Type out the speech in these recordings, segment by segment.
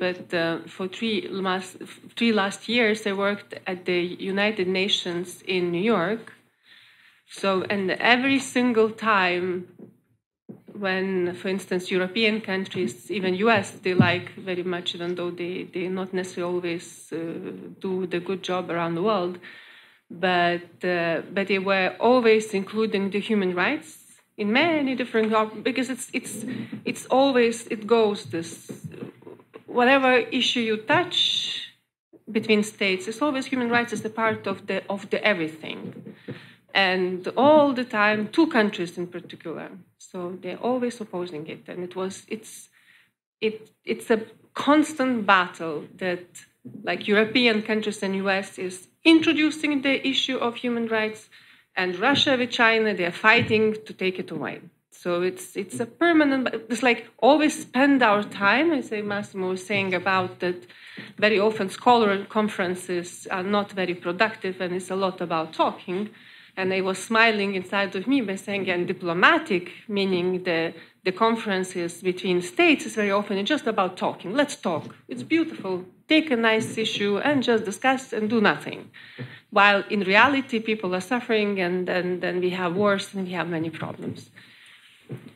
but for three last years, I worked at the United Nations in New York. So, and every single time when, for instance, European countries, even US, they like very much, even though they not necessarily always do the good job around the world, but they were always including the human rights in many different, because it's always, it goes this, whatever issue you touch between states, it's always human rights is a part of the everything. And all the time, two countries in particular. So they're always opposing it. And it's a constant battle that, like, European countries and US is introducing the issue of human rights, and Russia with China, they're fighting to take it away. So it's a permanent, it's like always spend our time, I say Massimo was saying about that very often scholar conferences are not very productive and it's a lot about talking. And I was smiling inside of me by saying, and diplomatic, meaning the conferences between states is very often just about talking. Let's talk. It's beautiful. Take a nice issue and just discuss and do nothing. While in reality, people are suffering and then we have wars and we have many problems.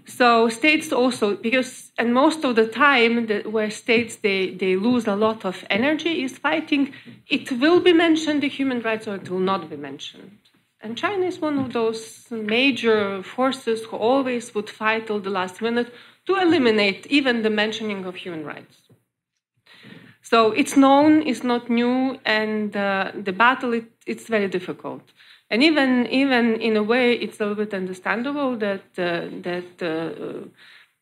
So states also, because, and most of the time where states, they lose a lot of energy is fighting, it will be mentioned, the human rights, or it will not be mentioned. And China is one of those major forces who always would fight till the last minute to eliminate even the mentioning of human rights. So it's known, it's not new, and the battle, it's very difficult. And even in a way, it's a little bit understandable that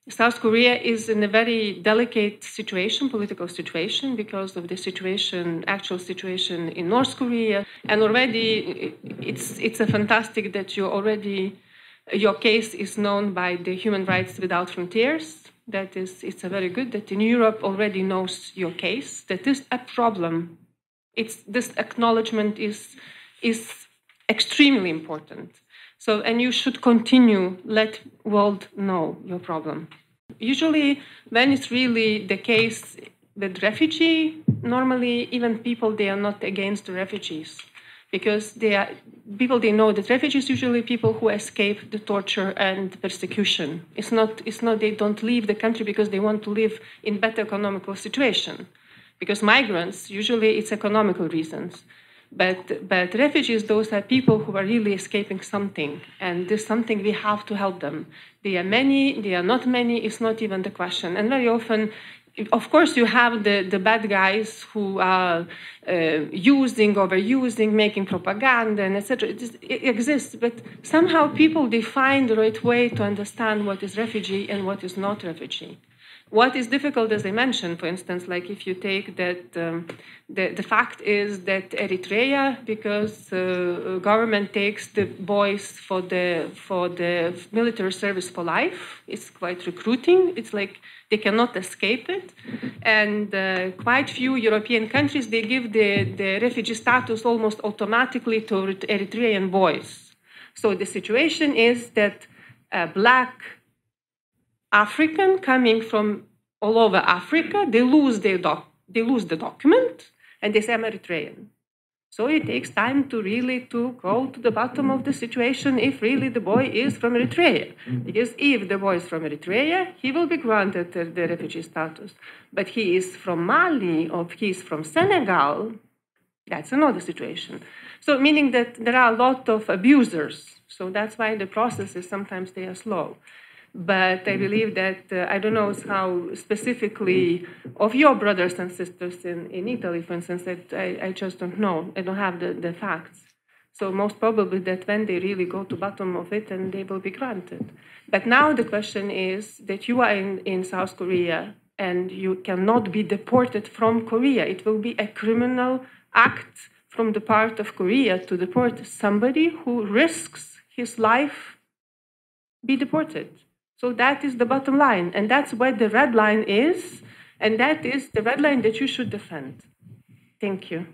South Korea is in a very delicate situation, political situation, because of the situation, actual situation in North Korea. And already, it's a fantastic that your case is known by the Human Rights Without Frontiers. That is, it's a very good that in Europe already knows your case. That is a problem. This acknowledgement is extremely important. So, and you should continue, let world know your problem. Usually, when it's really the case with refugee, normally even people, they are not against the refugees. Because they know that refugees usually people who escape the torture and persecution. It's not they don't leave the country because they want to live in better economical situation. Because migrants, usually it's economical reasons. But refugees, those are people who are really escaping something. And this something, we have to help them. They are many, they are not many, it's not even the question. And very often, of course, you have the bad guys who are overusing, making propaganda, and etc. It exists, but somehow people, they find the right way to understand what is refugee and what is not refugee. What is difficult, as I mentioned, for instance, like if you take that the fact is that Eritrea, because government takes the boys for the military service for life, it's quite recruiting. It's like they cannot escape it, and quite few European countries, they give the refugee status almost automatically to Eritrean boys. So the situation is that black African coming from all over Africa, they lose the document, and they say, I'm Eritrean. So it takes time to really go to the bottom of the situation if really the boy is from Eritrea. Because if the boy is from Eritrea, he will be granted the refugee status. But he is from Mali or he is from Senegal, that's another situation. So meaning that there are a lot of abusers. So that's why the processes sometimes they are slow. But I believe that, I don't know how specifically of your brothers and sisters in Italy, for instance, I just don't know. I don't have the facts. So most probably that when they really go to the bottom of it, and they will be granted. But now the question is that you are in South Korea and you cannot be deported from Korea. It will be a criminal act from the part of Korea to deport somebody who risks his life be deported. So that is the bottom line, and that's where the red line is, and that is the red line that you should defend. Thank you.